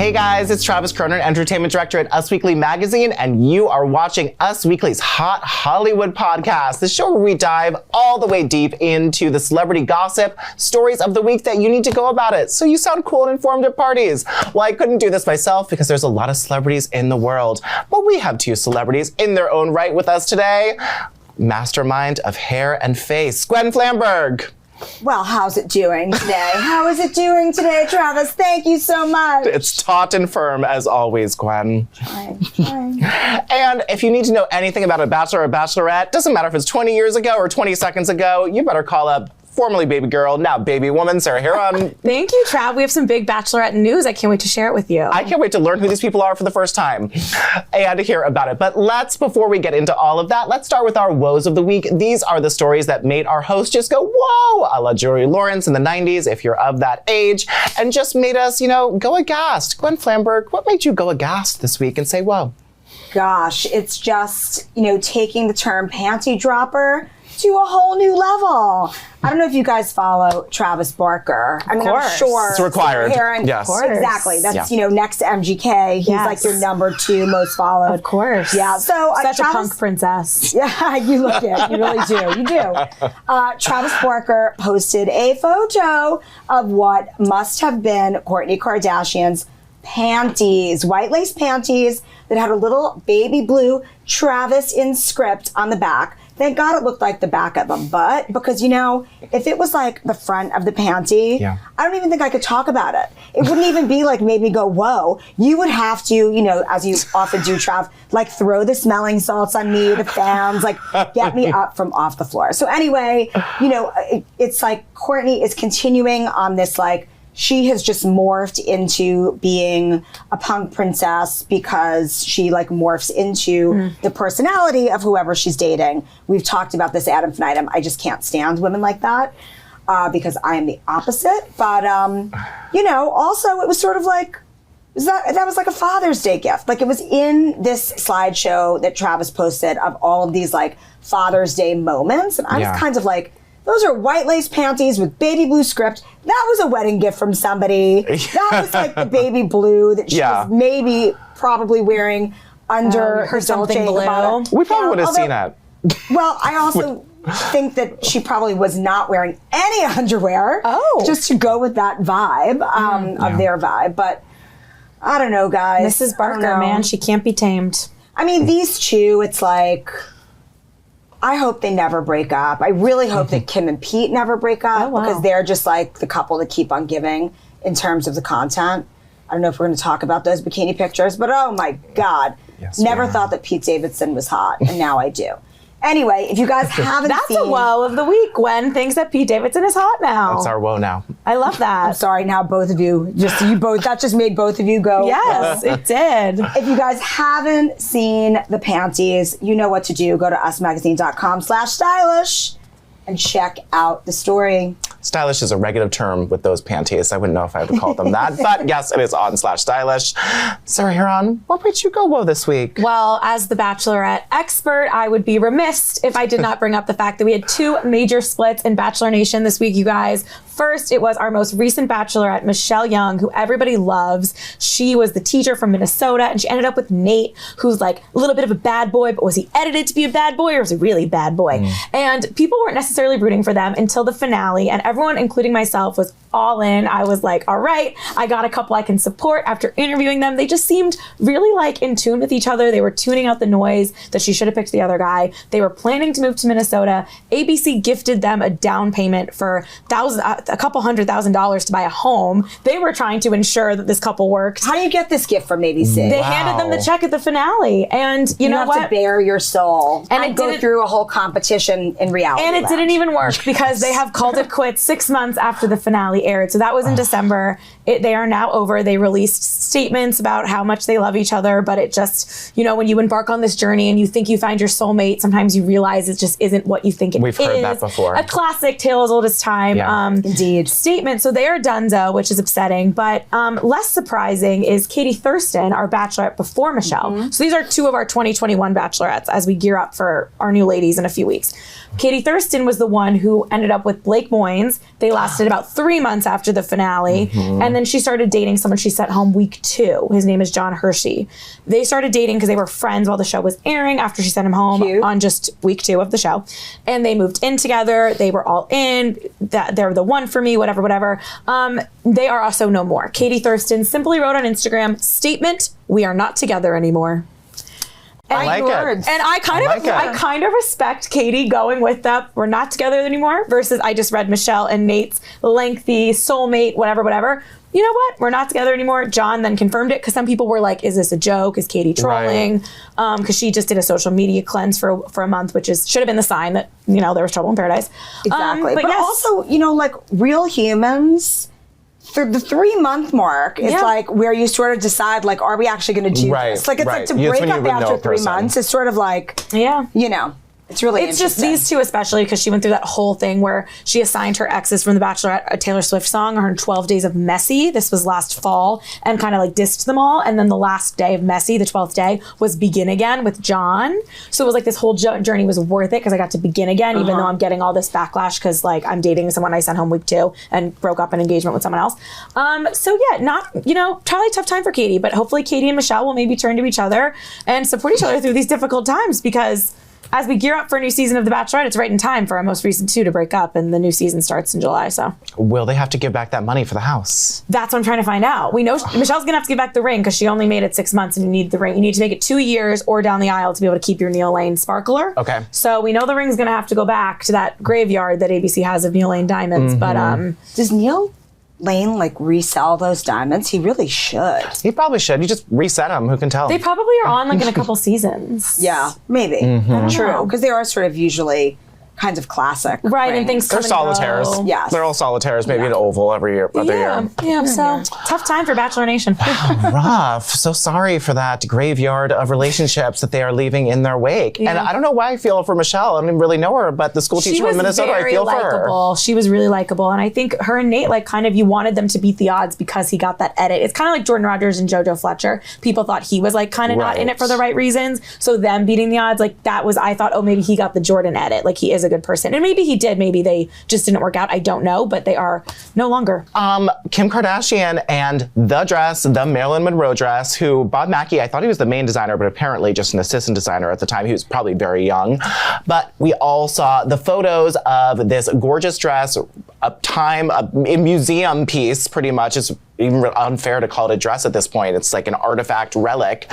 Hey guys, it's Travis Cronin, Entertainment Director at Us Weekly Magazine, and you are watching Us Weekly's Hot Hollywood podcast, the show where we dive all the way deep into the celebrity gossip, stories of the week that you need to go about it, so you sound cool and informed at parties. Well, I couldn't do this myself because there's a lot of celebrities in the world, but we have two celebrities in their own right with us today. Mastermind of hair and face, Gwen Flamberg. Well, how's it doing today? How is it doing today, Travis? Thank you so much. It's taut and firm as always, Gwen. Trying. And if you need to know anything about a bachelor or bachelorette, doesn't matter if it's 20 years ago or 20 seconds ago, you better call up formerly baby girl, now baby woman, Sarah Huron. Thank you, Trav. We have some big Bachelorette news. I can't wait to share it with you. I can't wait to learn who these people are for the first time and to hear about it. But before we get into all of that, let's start with our woes of the week. These are the stories that made our host just go, whoa, a la Jory Lawrence in the 90s, if you're of that age, and just made us, go aghast. Gwen Flamberg, what made you go aghast this week and say, whoa? Gosh, it's just, taking the term panty dropper to a whole new level. I don't know if you guys follow Travis Barker. I'm sure. It's required. Yes. Exactly. That's, next to MGK. He's like your number 2 most followed. Of course. Yeah. So Such Travis, a punk princess. Yeah, you look it. You really do. You do. Travis Barker posted a photo of what must have been Kourtney Kardashian's panties, white lace panties that had a little baby blue Travis in script on the back. Thank God it looked like the back of a butt, because, if it was like the front of the panty, I don't even think I could talk about it. It wouldn't even be like made me go, whoa. You would have to, as you often do, Trav, throw the smelling salts on me, the fans, get me up from off the floor. So anyway, it's like Kourtney is continuing on this, she has just morphed into being a punk princess because she morphs into the personality of whoever she's dating. We've talked about this ad infinitum. I just can't stand women like that because I am the opposite. But, also it was sort of that was like a Father's Day gift. It was in this slideshow that Travis posted of all of these Father's Day moments. And I was kind of those are white lace panties with baby blue script. That was a wedding gift from somebody. That was the baby blue that she was probably wearing under her something blue. We probably would have seen that. Well, I also think that she probably was not wearing any underwear. Just to go with that vibe of their vibe. But I don't know, guys. Mrs. Barker, man, she can't be tamed. I mean, these two, it's I hope they never break up. I really hope that Kim and Pete never break up because they're just the couple that keep on giving in terms of the content. I don't know if we're going to talk about those bikini pictures, but oh my God. Yes, never thought that Pete Davidson was hot, and now I do. Anyway, if you guys haven't That's seen... a woe of the week. Gwen thinks that Pete Davidson is hot now. That's our woe now. I love that. I'm sorry, now both of you, that just made both of you go... Yes, it did. If you guys haven't seen the panties, you know what to do. Go to usmagazine.com/stylish and check out the story. Stylish is a regular term with those panties. I wouldn't know if I would call them that, but yes, it is on/stylish. Sarah Huron, what made you go whoa this week? Well, as the Bachelorette expert, I would be remiss if I did not bring up the fact that we had 2 major splits in Bachelor Nation this week, you guys. First, it was our most recent Bachelorette, Michelle Young, who everybody loves. She was the teacher from Minnesota, and she ended up with Nate, who's a little bit of a bad boy, but was he edited to be a bad boy or was he really bad boy? And people weren't necessarily rooting for them until the finale, and everyone, including myself, was all in. I was all right, I got a couple I can support. After interviewing them, they just seemed really in tune with each other. They were tuning out the noise that she should have picked the other guy. They were planning to move to Minnesota. ABC gifted them a down payment for a couple $100,000 to buy a home. They were trying to ensure that this couple worked. How do you get this gift from ABC? They handed them the check at the finale, and you know what? You have to bare your soul and go through a whole competition in reality. And it didn't even work because they have called it quits 6 months after the finale aired. So that was in December. They are now over. They released statements about how much they love each other, but it just, when you embark on this journey and you think you find your soulmate, sometimes you realize it just isn't what you think it is. We've heard that before. A classic tale as old as time. Indeed. Statement. So they are donezo, which is upsetting, but less surprising is Katie Thurston, our Bachelorette before Michelle. So these are 2 of our 2021 Bachelorettes as we gear up for our new ladies in a few weeks. Katie Thurston was the one who ended up with Blake Moynes. They lasted about 3 months after the finale. And then she started dating someone she sent home week 2. His name is John Hershey. They started dating because they were friends while the show was airing after she sent him home on just week 2 of the show. And they moved in together. They were all in. That they're the one for me, whatever. They are also no more. Katie Thurston simply wrote on Instagram, statement, "We are not together anymore." I like it. And I kind of respect Katie going with that "we're not together anymore" versus I just read Michelle and Nate's lengthy soulmate, whatever. You know what? We're not together anymore. John then confirmed it because some people were like, is this a joke? Is Katie trolling? Because she just did a social media cleanse for a month, which should have been the sign that, there was trouble in paradise. Exactly. But also, like real humans, the 3-month mark is like where you sort of decide, like, are we actually going to do this? Like, it's like to break up after 3 months. It's sort of like, it's really It's just these two especially because she went through that whole thing where she assigned her exes from The Bachelorette a Taylor Swift song on her 12 Days of Messy. This was last fall, and kind of like dissed them all. And then the last day of Messy, the 12th day, was Begin Again with John. So it was like this whole journey was worth it because I got to begin again, even though I'm getting all this backlash because like I'm dating someone I sent home week 2 and broke up an engagement with someone else. So yeah, not, probably a tough time for Katie, but hopefully Katie and Michelle will maybe turn to each other and support each other through these difficult times because as we gear up for a new season of The Bachelorette, it's right in time for our most recent 2 to break up, and the new season starts in July, so. Will they have to give back that money for the house? That's what I'm trying to find out. We know Michelle's gonna have to give back the ring because she only made it 6 months and you need the ring. You need to make it 2 years or down the aisle to be able to keep your Neil Lane sparkler. Okay. So we know the ring's gonna have to go back to that graveyard that ABC has of Neil Lane diamonds, but does Neil Lane like resell those diamonds? He really should. He probably should. You just reset them. Who can tell? They probably are on like in a couple seasons. Yeah, maybe. True, because they are sort of usually kinds of classic. Right, rings. and things They're come and solitaires. go. Yes. They're all solitaires, maybe an oval every year. Yeah, so tough time for Bachelor Nation. Rough. So sorry for that graveyard of relationships that they are leaving in their wake. And I don't know why I feel for Michelle. I don't even really know her, but the school teacher in Minnesota, I feel for her. She was really likable. And I think her and Nate, like kind of you wanted them to beat the odds because he got that edit. It's kind of like Jordan Rodgers and JoJo Fletcher. People thought he was like kind of not in it for the right reasons. So them beating the odds, like that was, I thought, oh, maybe he got the Jordan edit. Like he is a good person. And maybe he did. Maybe they just didn't work out. I don't know, but they are no longer. Kim Kardashian and the dress, the Marilyn Monroe dress, who Bob Mackie, I thought he was the main designer, but apparently just an assistant designer at the time. He was probably very young. But we all saw the photos of this gorgeous dress, a museum piece, pretty much. It's even unfair to call it a dress at this point. It's like an artifact relic.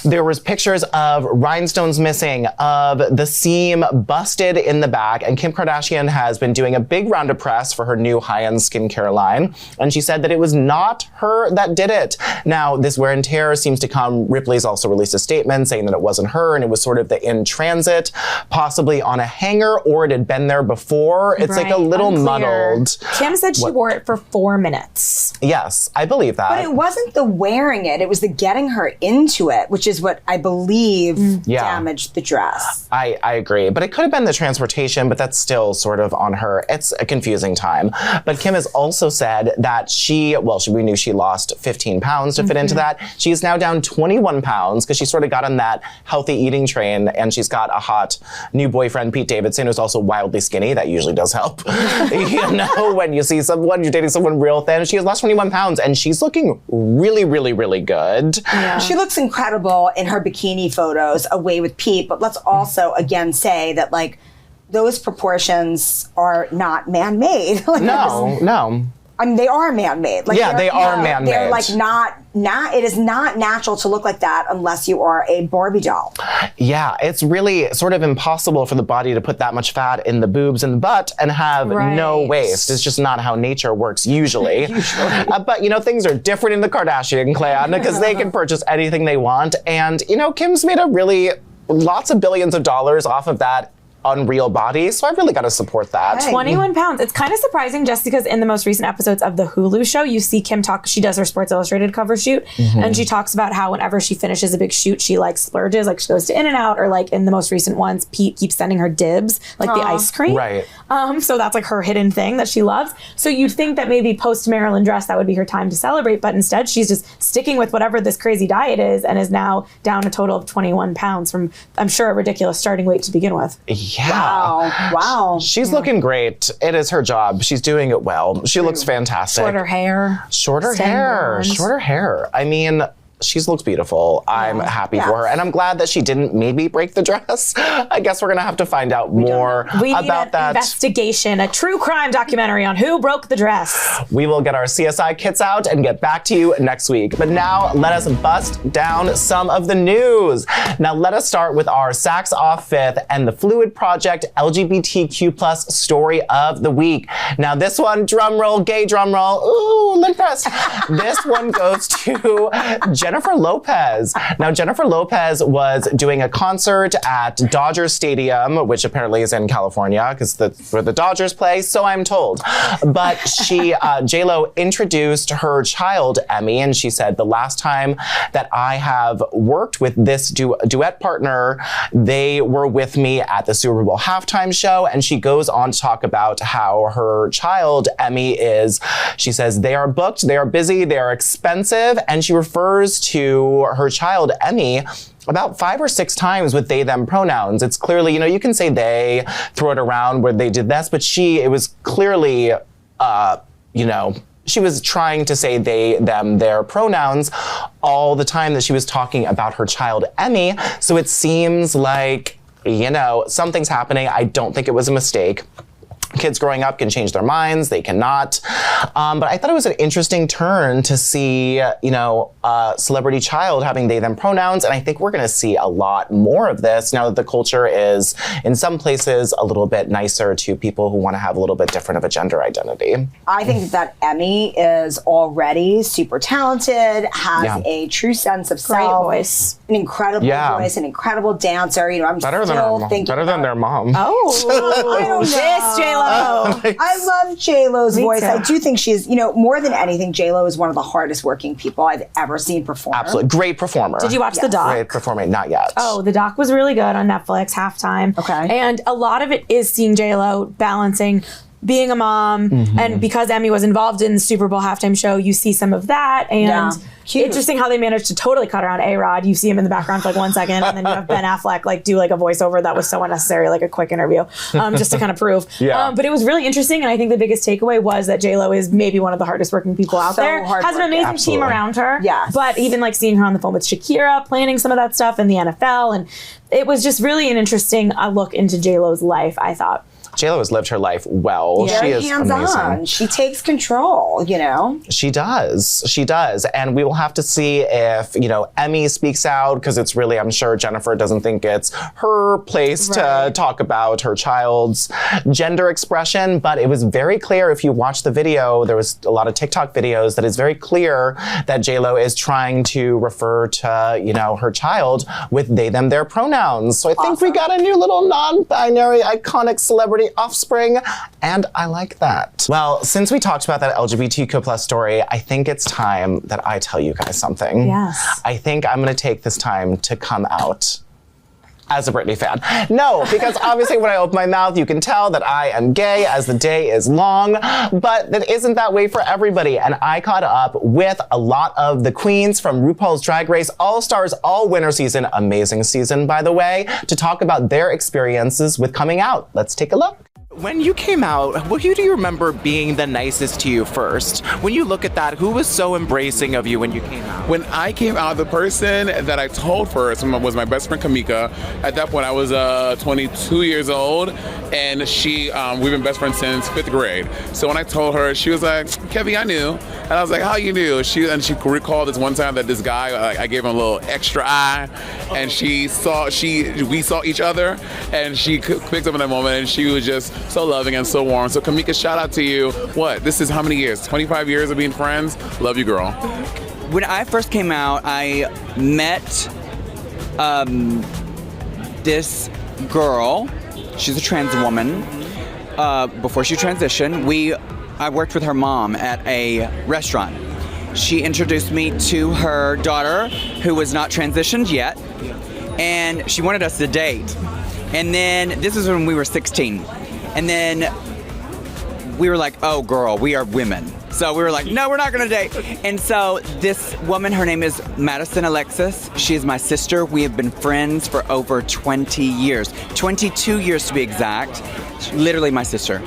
There was pictures of rhinestones missing, of the seam busted in the back, and Kim Kardashian has been doing a big round of press for her new high-end skincare line, and she said that it was not her that did it. Now, this wear and tear seems to come, Ripley's also released a statement saying that it wasn't her, and it was sort of the in transit, possibly on a hanger, or it had been there before. It's like a little muddled. Kim said she wore it for 4 minutes. Yes, I believe that. But it wasn't the wearing it was the getting her into it, which is what I believe damaged the dress. I agree, but it could have been the transportation, but that's still sort of on her. It's a confusing time. But Kim has also said that we knew she lost 15 pounds to fit into that. She is now down 21 pounds because she sort of got on that healthy eating train, and she's got a hot new boyfriend, Pete Davidson, who's also wildly skinny. That usually does help. When you see someone, you're dating someone real thin. She has lost 21 pounds, and she's looking really, really, really good. Yeah. She looks incredible in her bikini photos away with Pete, but let's also again say that like those proportions are not man-made. No. I mean, they are man-made. Like, they are man-made. They're like not. It is not natural to look like that unless you are a Barbie doll. Yeah, it's really sort of impossible for the body to put that much fat in the boobs and the butt and have no waist. It's just not how nature works usually. But things are different in the Kardashian clan because they can purchase anything they want. And Kim's made lots of billions of dollars off of that unreal body, so I really got to support that. 21 pounds. It's kind of surprising just because in the most recent episodes of the Hulu show, you see Kim she does her Sports Illustrated cover shoot, and she talks about how whenever she finishes a big shoot, she like splurges, like she goes to In-N-Out, or like in the most recent ones, Pete keeps sending her dibs, like the ice cream. Right. So that's like her hidden thing that she loves. So you'd think that maybe post Marilyn dress, that would be her time to celebrate, but instead she's just sticking with whatever this crazy diet is and is now down a total of 21 pounds from, I'm sure, a ridiculous starting weight to begin with. Yeah. Wow. She's looking great. It is her job. She's doing it well. She looks fantastic. Shorter hair. Shorter Staying hair. blonde. Shorter hair. I mean, she looks beautiful. I'm happy for her. And I'm glad that she didn't maybe break the dress. I guess we're going to have to find out more We need about an that. investigation, a true crime documentary on who broke the dress. We will get our CSI kits out and get back to you next week. But now let us bust down some of the news. Now let us start with our Saks Off Fifth and the Fluid Project LGBTQ plus story of the week. Now this one, drum roll, gay drum roll. Ooh, Lynn press. This one goes to Jennifer Lopez. Now, Jennifer Lopez was doing a concert at Dodger Stadium, which apparently is in California because where the Dodgers play, so I'm told. But she, J-Lo, introduced her child, Emmy, and she said, the last time that I have worked with this duet partner, they were with me at the Super Bowl halftime show, and she goes on to talk about how her child, Emmy, is, she says, they are booked, they are busy, they are expensive, and she refers to her child, Emmy, about 5 or 6 times with they, them pronouns. It's clearly, you can say they, throw it around where they did this, but it was clearly, she was trying to say they, them, their pronouns all the time that she was talking about her child, Emmy. So it seems like, something's happening. I don't think it was a mistake. Kids growing up can change their minds. They cannot. But I thought it was an interesting turn to see, a celebrity child having they, them pronouns. And I think we're going to see a lot more of this now that the culture is, in some places, a little bit nicer to people who want to have a little bit different of a gender identity. I think that Emmy is already super talented, has a true sense of self. Great voice. An incredible voice, an incredible dancer. I'm better still thinking better than their mom. Oh, I don't know. this J-Lo. I love J-Lo's voice. too. I do think she's, more than anything, J-Lo is one of the hardest working people I've ever seen perform. Absolutely. Great performer. Did you watch the doc? Great performer. Not yet. Oh, the doc was really good on Netflix, Halftime. Okay. And a lot of it is seeing J-Lo balancing being a mom, and because Emmy was involved in the Super Bowl halftime show, you see some of that, and interesting how they managed to totally cut around A-Rod. You see him in the background for like 1 second, and then you have Ben Affleck do like a voiceover that was so unnecessary, like a quick interview, just to kind of prove. But it was really interesting, and I think the biggest takeaway was that J-Lo is maybe one of the hardest working people out there. Has an amazing team around her. Yes. But even like seeing her on the phone with Shakira, planning some of that stuff in the NFL, and it was just really an interesting look into J-Lo's life, I thought. J-Lo has lived her life well. Very She is hands-on. amazing. She takes control, She does. She does. And we will have to see if, Emmy speaks out, because it's really, I'm sure Jennifer doesn't think it's her place to talk about her child's gender expression. But it was very clear, if you watch the video, there was a lot of TikTok videos, that it's very clear that J-Lo is trying to refer to, her child with they, them, their pronouns. So I think we got a new little non-binary iconic celebrity offspring, and I like that. Well, since we talked about that LGBTQ plus story, I think it's time that I tell you guys something. Yes. I think I'm gonna take this time to come out as a Britney fan. No, because obviously when I open my mouth, you can tell that I am gay as the day is long, but that isn't that way for everybody. And I caught up with a lot of the queens from RuPaul's Drag Race All-Stars All-Winner season, amazing season, by the way, to talk about their experiences with coming out. Let's take a look. When you came out, who do you remember being the nicest to you first? When you look at that, who was so embracing of you when you came out? When I came out, the person that I told first was my best friend Kamika. At that point, I was 22 years old, and we've been best friends since 5th grade. So when I told her, she was like, "Kevin, I knew." And I was like, "How you knew?" She recalled this one time that this guy, I gave him a little extra eye, and we saw each other, and she picked up in that moment, and she was just so loving and so warm. So Kamika, shout out to you. This is how many years? 25 years of being friends? Love you, girl. When I first came out, I met this girl. She's a trans woman. Before she transitioned, I worked with her mom at a restaurant. She introduced me to her daughter, who was not transitioned yet, and she wanted us to date. And then, this is when we were 16. And then we were like, oh, girl, we are women. So we were like, no, we're not going to date. And so this woman, her name is Madison Alexis. She is my sister. We have been friends for over 20 years. 22 years to be exact. Literally my sister.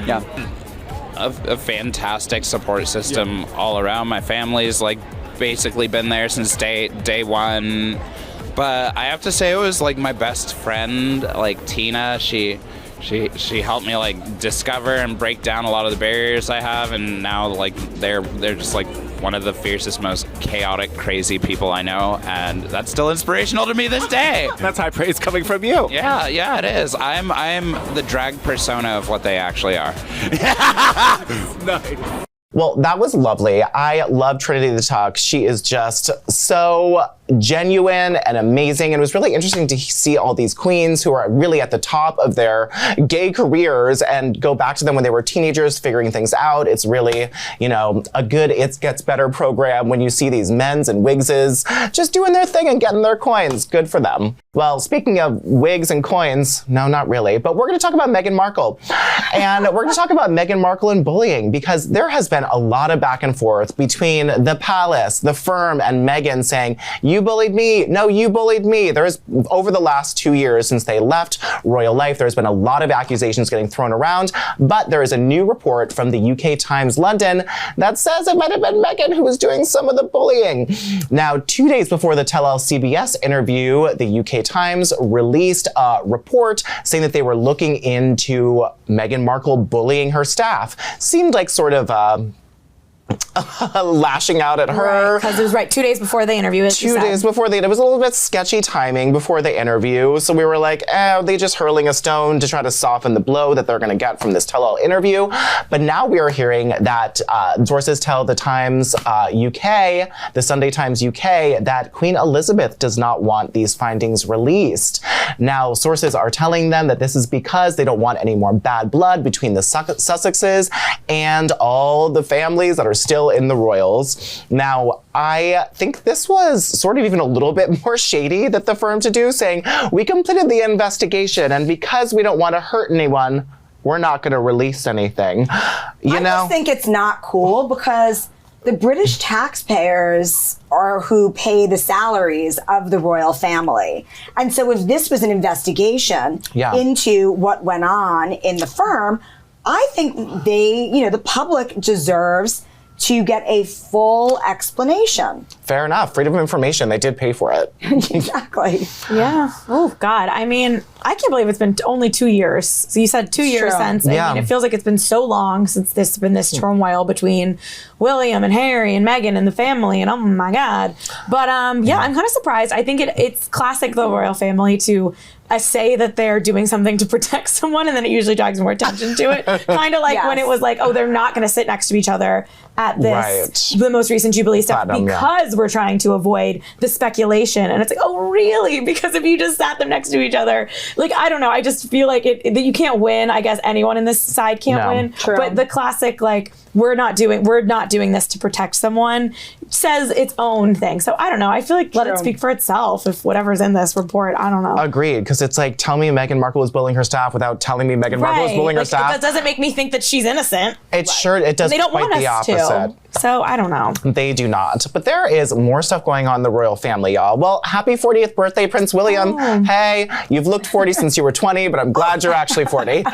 Yeah. A fantastic support system all around. My family's like basically been there since day one. But I have to say it was like my best friend, like Tina. She helped me like discover and break down a lot of the barriers I have, and now like they're just like one of the fiercest, most chaotic, crazy people I know, and that's still inspirational to me this day. That's high praise coming from you. Yeah, it is. I'm the drag persona of what they actually are. Nice. Well, that was lovely. I love Trinity the Tuck. She is just so genuine and amazing. And it was really interesting to see all these queens who are really at the top of their gay careers and go back to them when they were teenagers, figuring things out. It's really, a good It Gets Better program when you see these men's and wigses just doing their thing and getting their coins. Good for them. Well, speaking of wigs and coins, no, not really, but we're going to talk about Meghan Markle. And we're going to talk about Meghan Markle and bullying, because there has been a lot of back and forth between the palace, the firm, and Meghan saying, you bullied me. No, you bullied me. There's, over the last 2 years since they left royal life, there's been a lot of accusations getting thrown around, but there is a new report from the UK Times London that says it might have been Meghan who was doing some of the bullying. Now, 2 days before the Tell All CBS interview, the UK Times released a report saying that they were looking into Meghan Markle bullying her staff. Seemed like sort of lashing out at her. Because it was 2 days before the interview. 2 days before it was a little bit sketchy timing before the interview. So we were like, are they just hurling a stone to try to soften the blow that they're going to get from this tell-all interview? But now we are hearing that sources tell the Times UK, the Sunday Times UK, that Queen Elizabeth does not want these findings released. Now, sources are telling them that this is because they don't want any more bad blood between the Sussexes and all the families that are still in the royals. Now, I think this was sort of even a little bit more shady that the firm to do, saying, we completed the investigation, and because we don't want to hurt anyone, we're not going to release anything. I just think it's not cool, because the British taxpayers are who pay the salaries of the royal family. And so if this was an investigation into what went on in the firm, I think the public deserves to get a full explanation. Fair enough. Freedom of information. They did pay for it. Exactly. Yeah. Oh, God. I mean, I can't believe it's been only 2 years. So you said 2 years since. I mean, it feels like it's been so long since there's been this turmoil between William and Harry and Meghan and the family, and oh my God. But I'm kind of surprised. I think it's classic the royal family to say that they're doing something to protect someone, and then it usually drags more attention to it. Kind of like when it was like, oh, they're not going to sit next to each other at this, the most recent Jubilee stuff, because we're trying to avoid the speculation. And it's like, oh, really? Because if you just sat them next to each other, like, I don't know. I just feel like that you can't win. I guess anyone in this side can't win. True. But the classic, like, we're not doing this to protect someone, says its own thing. So I don't know. I feel like let it speak for itself if whatever's in this report. I don't know. Agreed. Because it's like, tell me Meghan Markle was bullying her staff without telling me Meghan Markle was bullying her staff. That doesn't make me think that she's innocent. It does they don't quite want the us opposite. To. So I don't know. They do not. But there is more stuff going on in the royal family, y'all. Well, happy 40th birthday, Prince William. Oh. Hey, you've looked 40 since you were 20, but I'm glad you're actually 40.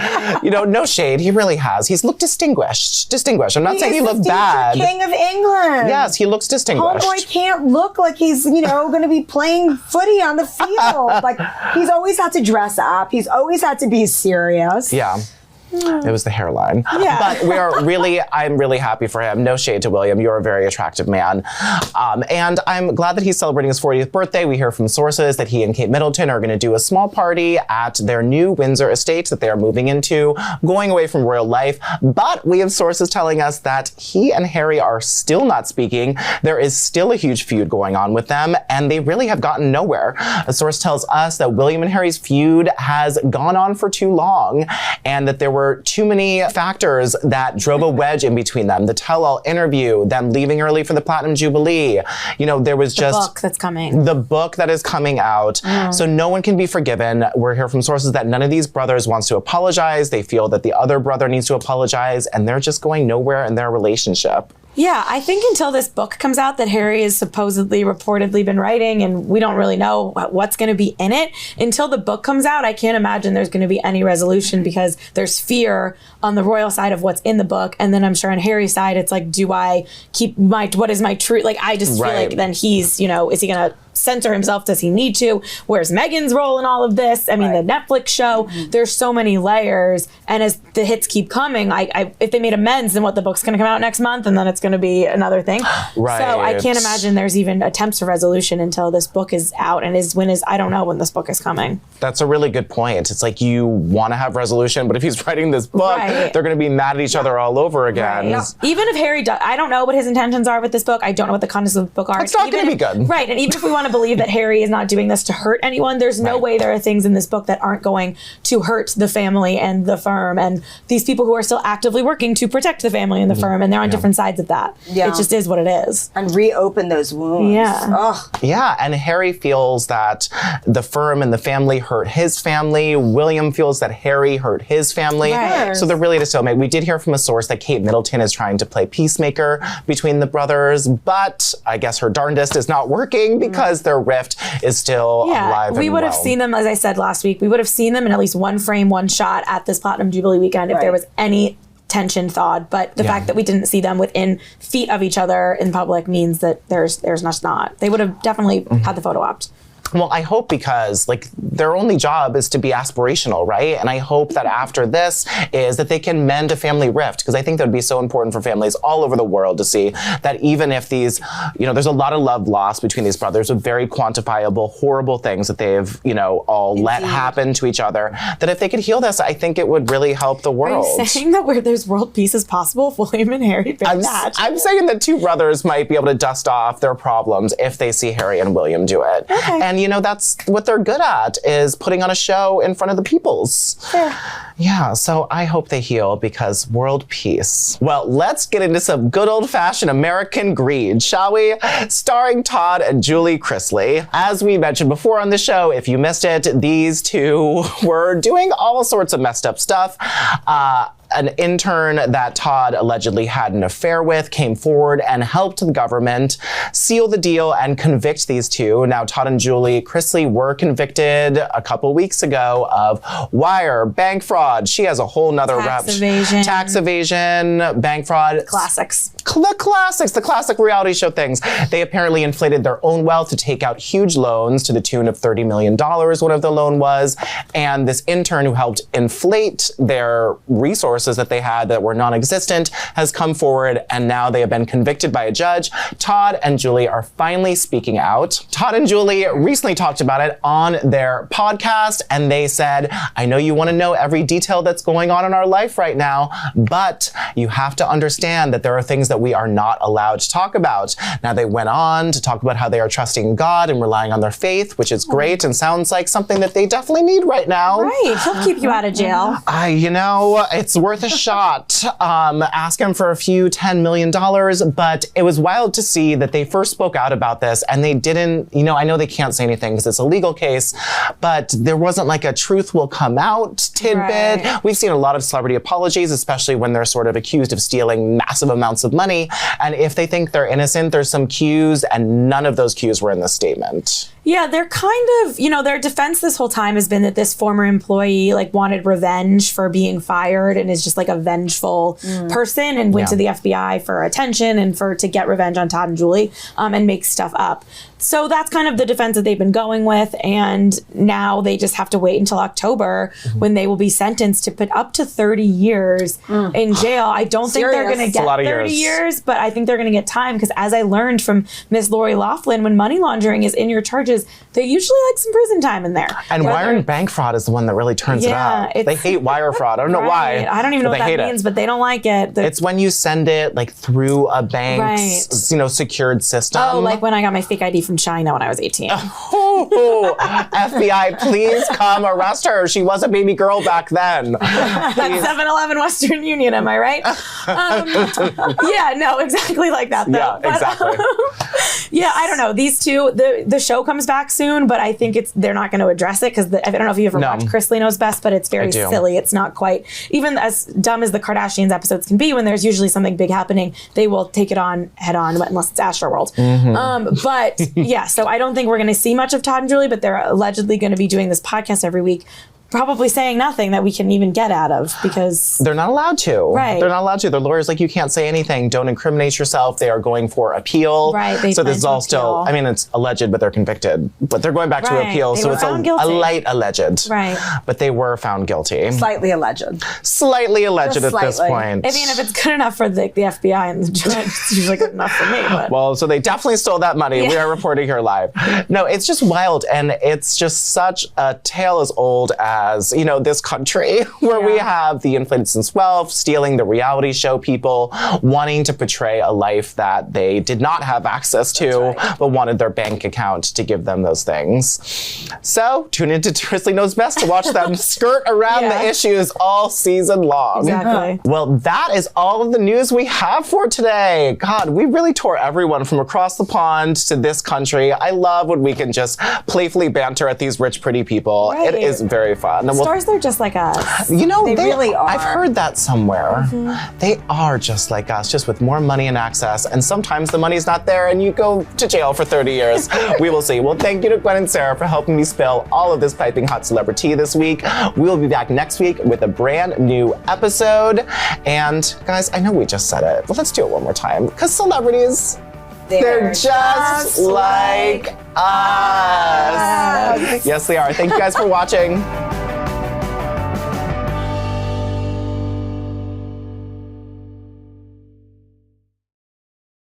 No shade. He really has. He's looked distinguished. I'm not saying he looked bad. King of England. Yes, he looks distinguished. Homeboy can't look like he's, going to be playing footy on the field. Like, he's always had to dress up. He's always had to be serious. Yeah. It was the hairline. Yeah. But I'm really happy for him. No shade to William. You're a very attractive man. And I'm glad that he's celebrating his 40th birthday. We hear from sources that he and Kate Middleton are going to do a small party at their new Windsor estate that they are moving into, going away from royal life. But we have sources telling us that he and Harry are still not speaking. There is still a huge feud going on with them, and they really have gotten nowhere. A source tells us that William and Harry's feud has gone on for too long, and that there were were too many factors that drove a wedge in between them. The tell-all interview, them leaving early for the Platinum Jubilee. You know, there was just... The book that's coming. The book that is coming out. So no one can be forgiven. We're here from sources that none of these brothers wants to apologize. They feel that the other brother needs to apologize, and they're just going nowhere in their relationship. Yeah, I think until this book comes out that Harry has supposedly, reportedly been writing, and we don't really know what's going to be in it. Until the book comes out, I can't imagine there's going to be any resolution because there's fear on the royal side of what's in the book. And then I'm sure on Harry's side, it's like, do I keep what is my truth? Like, I just feel like then he's, is he going to censor himself? Does he need to? Where's Meghan's role in all of this? I mean, the Netflix show, there's so many layers. And as the hits keep coming, if they made amends, then what, the book's going to come out next month and then it's going to be another thing. So I can't imagine there's even attempts for resolution until this book is out and I don't know when this book is coming. That's a really good point. It's like you want to have resolution, but if he's writing this book, they're going to be mad at each other all over again. Yeah. Even if Harry does, I don't know what his intentions are with this book. I don't know what the contents of the book are. It's not going to be good. Right. And even if we want to believe that Harry is not doing this to hurt anyone, there's no way there are things in this book that aren't going to hurt the family and the firm and these people who are still actively working to protect the family and the firm, and they're on different sides of that. Yeah. It just is what it is. And reopen those wounds. Yeah. Ugh. Yeah, and Harry feels that the firm and the family hurt his family. William feels that Harry hurt his family. Right. So they're really at a stalemate. We did hear from a source that Kate Middleton is trying to play peacemaker between the brothers, but I guess her darndest is not working because their rift is still alive and we would have seen them, as I said last week, we would have seen them in at least one frame, one shot at this Platinum Jubilee weekend if there was any tension thawed. But the fact that we didn't see them within feet of each other in public means that there's just not. They would have definitely had the photo opt. Well, I hope because their only job is to be aspirational, right? And I hope that after this is that they can mend a family rift, because I think that would be so important for families all over the world to see that even if these, there's a lot of love lost between these brothers with very quantifiable, horrible things that they've, all let happen to each other, that if they could heal this, I think it would really help the world. Are you saying that where there's world peace is possible if William and Harry match? I'm saying that two brothers might be able to dust off their problems if they see Harry and William do it. Okay. And that's what they're good at, is putting on a show in front of the peoples. Yeah, so I hope they heal because world peace. Well, let's get into some good old-fashioned American greed, shall we? Starring Todd and Julie Chrisley. As we mentioned before on the show, if you missed it, these two were doing all sorts of messed up stuff. An intern that Todd allegedly had an affair with came forward and helped the government seal the deal and convict these two. Now, Todd and Julie Chrisley were convicted a couple weeks ago of wire, bank fraud. She has a whole nother tax evasion, bank fraud. Classics. The classic reality show things. They apparently inflated their own wealth to take out huge loans to the tune of $30 million, one of the loan was. And this intern who helped inflate their resources that they had that were non-existent has come forward, and now they have been convicted by a judge. Todd and Julie are finally speaking out. Todd and Julie recently talked about it on their podcast, and they said, I know you want to know every detail that's going on in our life right now, but you have to understand that there are things that we are not allowed to talk about. Now, they went on to talk about how they are trusting God and relying on their faith, which is great and sounds like something that they definitely need right now. Right, he'll keep you out of jail. It's worth a shot. Ask him for a few $10 million, but it was wild to see that they first spoke out about this and they didn't, I know they can't say anything because it's a legal case, but there wasn't like a truth will come out tidbit. Right. We've seen a lot of celebrity apologies, especially when they're sort of accused of stealing massive amounts of money. And if they think they're innocent, there's some cues, and none of those cues were in the statement. Yeah, they're kind of, their defense this whole time has been that this former employee wanted revenge for being fired and is just a vengeful person and went to the FBI for attention and to get revenge on Todd and Julie and make stuff up. So that's kind of the defense that they've been going with, and now they just have to wait until October when they will be sentenced to put up to 30 years in jail. I don't think they're going to get 30 years, but I think they're going to get time because, as I learned from Miss Lori Loughlin, when money laundering is in your charges, they usually like some prison time in there. And wire and bank fraud is the one that really turns it up. They hate wire fraud. I don't know why. I don't even know what that means, but they don't like it. It's when you send it through a bank's secured system. Oh, like when I got my fake ID from Chyna when I was 18. Ooh, FBI, please come arrest her. She was a baby girl back then. That's 7-Eleven Western Union, am I right? Yeah, no, exactly like that, though. Yeah, exactly. Yeah, I don't know. These two, the show comes back soon, but I think they're not going to address it because I don't know if you ever watched Chrisley Knows Best, but it's very silly. It's not quite, even as dumb as the Kardashians episodes can be, when there's usually something big happening, they will take it on head on, unless it's Astroworld. But yeah, so I don't think we're going to see much of Todd and Julie, but they're allegedly going to be doing this podcast every week, probably saying nothing that we can even get out of because they're not allowed to. Right. They're not allowed to. Their lawyer's like, you can't say anything. Don't incriminate yourself. They are going for appeal. Right. So this is all still, I mean, it's alleged, but they're convicted. But they're going back to appeal. They so were it's found a guilty. light alleged. Right. But they were found guilty. Slightly alleged. Slightly alleged Just at this slightly. point. I mean, if it's good enough for the FBI and the judge, it's usually good enough for me. But. Well, so they definitely stole that money. We are reporting here live. No, it's just wild. And it's just such a tale as old as, you know, this country where we have the inflated sense of wealth, stealing the reality show people, wanting to portray a life that they did not have access to, but wanted their bank account to give them those things. So tune into Chrisley Knows Best to watch them skirt around the issues all season long. Exactly. Well, that is all of the news we have for today. God, we really tore everyone from across the pond to this country. I love when we can just playfully banter at these rich, pretty people. Right. It is very fun. And Stars, they're just like us. you know, They really are. I've heard that somewhere. They are just like us, just with more money and access. And sometimes the money's not there and you go to jail for 30 years. We will see. Well, thank you to Gwen and Sarah for helping me spill all of this piping hot celebrity this week. We will be back next week with a brand new episode. And guys, I know we just said it, but let's do it one more time. Because celebrities, they're just like us. Yes, they are. Thank you guys for watching.